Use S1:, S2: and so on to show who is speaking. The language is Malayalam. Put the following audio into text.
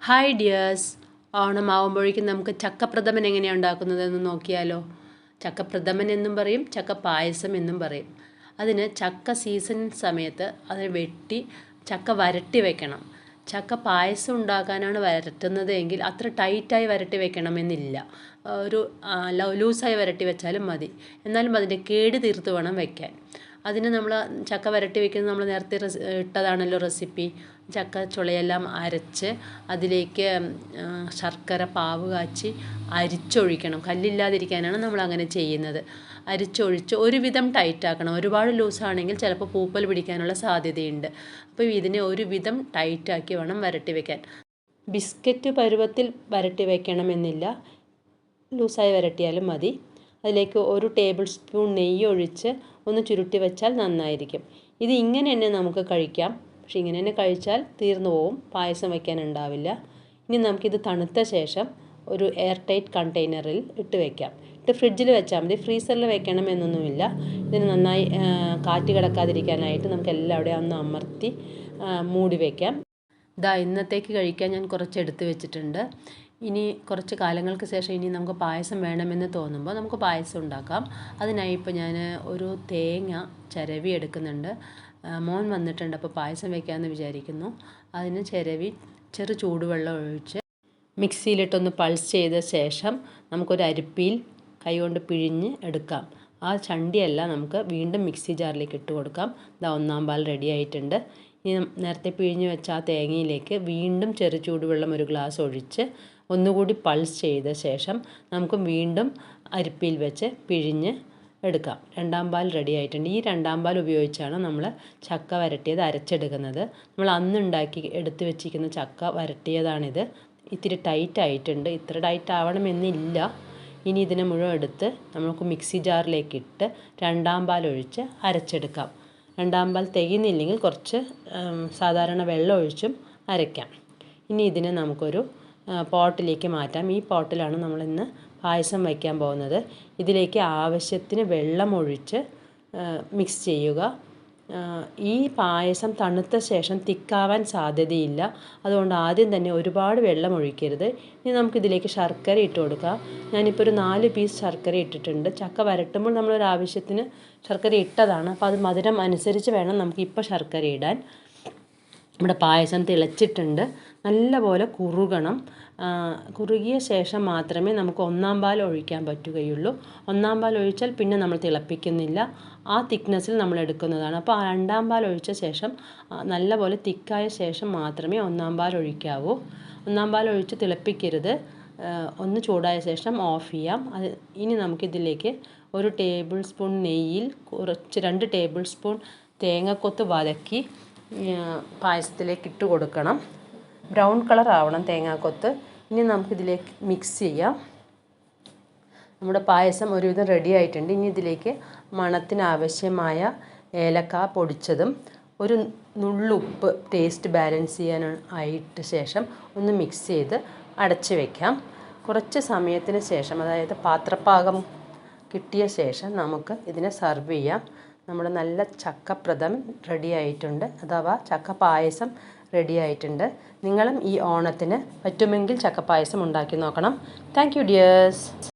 S1: ഹായ് ഡിയേഴ്സ്, ഓണമാവുമ്പോഴേക്കും നമുക്ക് ചക്കപ്രഥമൻ എങ്ങനെയാണ് ഉണ്ടാക്കുന്നതെന്ന് നോക്കിയാലോ. ചക്കപ്രഥമൻ എന്നും പറയും, ചക്ക പായസം എന്നും പറയും. അതിന് ചക്ക സീസൺ സമയത്ത് അത് വെട്ടി ചക്ക വരട്ടി വെക്കണം. ചക്ക പായസം ഉണ്ടാക്കാനാണ് വരട്ടുന്നത് എങ്കിൽ അത്ര ടൈറ്റായി വരട്ടി വെക്കണമെന്നില്ല. ഒരു ലൂസായി വരട്ടി വെച്ചാലും മതി. എന്നാലും അതിൻ്റെ കേട് തീർത്ത് വേണം വയ്ക്കാൻ. അതിന് നമ്മൾ ചക്ക വരട്ടി വെക്കുന്നത് നമ്മൾ നേരത്തെ ഇട്ടതാണല്ലോ റെസിപ്പി. ചക്ക ചുളയെല്ലാം അരച്ച് അതിലേക്ക് ശർക്കര പാവ് കാച്ചി അരിച്ചൊഴിക്കണം. കല്ലില്ലാതിരിക്കാനാണ് നമ്മൾ അങ്ങനെ ചെയ്യുന്നത്. അരിച്ചൊഴിച്ച് ഒരുവിധം ടൈറ്റാക്കണം. ഒരുപാട് ലൂസാണെങ്കിൽ ചിലപ്പോൾ പൂപ്പൽ പിടിക്കാനുള്ള സാധ്യതയുണ്ട്. അപ്പോൾ ഇതിനെ ഒരുവിധം ടൈറ്റാക്കി വേണം വരട്ടി വയ്ക്കാൻ. ബിസ്ക്കറ്റ് പരുവത്തിൽ വരട്ടി വയ്ക്കണമെന്നില്ല, ലൂസായി വരട്ടിയാലും മതി. അതിലേക്ക് 1 ടേബിൾ സ്പൂൺ നെയ്യ് ഒഴിച്ച് ഒന്ന് ചുരുട്ടി വെച്ചാൽ നന്നായിരിക്കും. ഇത് ഇങ്ങനെ തന്നെ നമുക്ക് കഴിക്കാം. പക്ഷേ ഇങ്ങനെ തന്നെ കഴിച്ചാൽ തീർന്നു പോവും, പായസം വയ്ക്കാനുണ്ടാവില്ല. ഇനി നമുക്കിത് തണുത്ത ശേഷം ഒരു എയർ ടൈറ്റ് കണ്ടെയ്നറിൽ ഇട്ട് വയ്ക്കാം. ഇട്ട് ഫ്രിഡ്ജിൽ വെച്ചാൽ മതി, ഫ്രീസറിൽ വെക്കണം എന്നൊന്നുമില്ല. ഇതിന് നന്നായി കാറ്റ് കിടക്കാതിരിക്കാനായിട്ട് നമുക്ക് എല്ലാവിടെയും ഒന്ന് അമർത്തി മൂടി വയ്ക്കാം. ഇന്നത്തേക്ക് കഴിക്കാൻ ഞാൻ കുറച്ച് എടുത്ത് വെച്ചിട്ടുണ്ട്. ഇനി കുറച്ച് കാലങ്ങൾക്ക് ശേഷം ഇനി നമുക്ക് പായസം വേണമെന്ന് തോന്നുമ്പോൾ നമുക്ക് പായസം ഉണ്ടാക്കാം. അതിനായി ഇപ്പോൾ ഞാൻ ഒരു തേങ്ങ ചിരവി എടുക്കുന്നുണ്ട്. മോൻ വന്നിട്ടുണ്ട്, അപ്പോൾ പായസം വയ്ക്കാമെന്ന് വിചാരിക്കുന്നു. അതിന് ചിരവി ചെറു ചൂടുവെള്ളം ഒഴിച്ച് മിക്സിയിലിട്ടൊന്ന് പൾസ് ചെയ്ത ശേഷം നമുക്കൊരു അരിപ്പിയിൽ കൈകൊണ്ട് പിഴിഞ്ഞ് എടുക്കാം. ആ ചണ്ടിയെല്ലാം നമുക്ക് വീണ്ടും മിക്സി ജാറിലേക്ക് ഇട്ട് കൊടുക്കാം. ഒന്നാം പാൽ റെഡി ആയിട്ടുണ്ട്. ഇനി നേരത്തെ പിഴിഞ്ഞ് വെച്ച ആ തേങ്ങയിലേക്ക് വീണ്ടും ചെറു ചൂടുവെള്ളം ഒരു ഗ്ലാസ് ഒഴിച്ച് ഒന്നുകൂടി പൾസ് ചെയ്ത ശേഷം നമുക്ക് വീണ്ടും അരിപ്പിയിൽ വെച്ച് പിഴിഞ്ഞ് എടുക്കാം. രണ്ടാം പാൽ റെഡി ആയിട്ടുണ്ട്. ഈ രണ്ടാം പാൽ ഉപയോഗിച്ചാണ് നമ്മൾ ചക്ക വരട്ടിയത് അരച്ചെടുക്കുന്നത്. നമ്മൾ അന്നുണ്ടാക്കി എടുത്ത് വെച്ചിരിക്കുന്ന ചക്ക വരട്ടിയതാണിത്. ഇത്തിരി ടൈറ്റ് ആയിട്ടുണ്ട്, ഇത്ര ടൈറ്റ് ആവണമെന്നില്ല. ഇനി ഇതിനെ മുഴുവൻ എടുത്ത് നമുക്ക് മിക്സി ജാറിലേക്ക് ഇട്ട് രണ്ടാം പാൽ ഒഴിച്ച് അരച്ചെടുക്കാം. രണ്ടാം പാൽ തികയുന്നില്ലെങ്കിൽ കുറച്ച് സാധാരണ വെള്ളം ഒഴിച്ചും അരയ്ക്കാം. ഇനി ഇതിനെ നമുക്കൊരു പോട്ടിലേക്ക് മാറ്റാം. ഈ പോട്ടിലാണ് നമ്മളിന്ന് പായസം വയ്ക്കാൻ പോകുന്നത്. ഇതിലേക്ക് ആവശ്യത്തിന് വെള്ളം ഒഴിച്ച് മിക്സ് ചെയ്യുക. ഈ പായസം തണുത്ത ശേഷം തിക്കാവാൻ സാധ്യതയില്ല. അതുകൊണ്ട് ആദ്യം തന്നെ ഒരുപാട് വെള്ളം ഒഴിക്കരുത്. ഇനി നമുക്കിതിലേക്ക് ശർക്കര ഇട്ട് കൊടുക്കാം. ഞാനിപ്പോൾ ഒരു 4 പീസ് ശർക്കര ഇട്ടിട്ടുണ്ട്. ചക്ക വരട്ടുമ്പോൾ നമ്മളൊരു ആവശ്യത്തിന് ശർക്കര ഇട്ടതാണ്, അപ്പോൾ അത് മധുരം അനുസരിച്ച് വേണം നമുക്കിപ്പോൾ ശർക്കര ഇടാൻ. നമ്മുടെ പായസം തിളച്ചിട്ടുണ്ട്, നല്ലപോലെ കുറുകണം. കുറുകിയ ശേഷം മാത്രമേ നമുക്ക് ഒന്നാം പാൽ ഒഴിക്കാൻ പറ്റുകയുള്ളൂ. ഒന്നാം പാൽ ഒഴിച്ചാൽ പിന്നെ നമ്മൾ തിളപ്പിക്കുന്നില്ല, ആ തിക്നെസ്സിൽ നമ്മൾ എടുക്കുന്നതാണ്. അപ്പോൾ ആ രണ്ടാം പാൽ ഒഴിച്ച ശേഷം നല്ലപോലെ തിക്കായ ശേഷം മാത്രമേ ഒന്നാം പാൽ ഒഴിക്കാവൂ. ഒന്നാം പാൽ ഒഴിച്ച് തിളപ്പിക്കരുത്. ഒന്ന് ചൂടായ ശേഷം ഓഫ് ചെയ്യാം. ഇനി നമുക്കിതിലേക്ക് 1 ടേബിൾ സ്പൂൺ നെയ്യിൽ കുറച്ച് 2 ടേബിൾ സ്പൂൺ തേങ്ങക്കൊത്ത് വതക്കി പായസത്തിലേക്ക് ഇട്ട് കൊടുക്കണം. ബ്രൗൺ കളർ ആവണം തേങ്ങാക്കൊത്ത്. ഇനി നമുക്കിതിലേക്ക് മിക്സ് ചെയ്യാം. നമ്മുടെ പായസം ഒരുവിധം റെഡി ആയിട്ടുണ്ട്. ഇനി ഇതിലേക്ക് മണത്തിന് ആവശ്യമായ ഏലക്ക പൊടിച്ചതും ഒരു നുള്ളുപ്പ് ടേസ്റ്റ് ബാലൻസ് ചെയ്യാനായിട്ട് ശേഷം ഒന്ന് മിക്സ് ചെയ്ത് അടച്ച് വയ്ക്കാം. കുറച്ച് സമയത്തിന് ശേഷം, അതായത് പാത്രപ്പാകം കിട്ടിയ ശേഷം നമുക്ക് ഇതിനെ സർവ് ചെയ്യാം. നമ്മുടെ നല്ല ചക്കപ്രഥമൻ റെഡി ആയിട്ടുണ്ട്, അഥവാ ചക്ക പായസം റെഡി ആയിട്ടുണ്ട്. നിങ്ങളും ഈ ഓണത്തിന് പറ്റുമെങ്കിൽ ചക്ക പായസം ഉണ്ടാക്കി നോക്കണം. Thank you dears.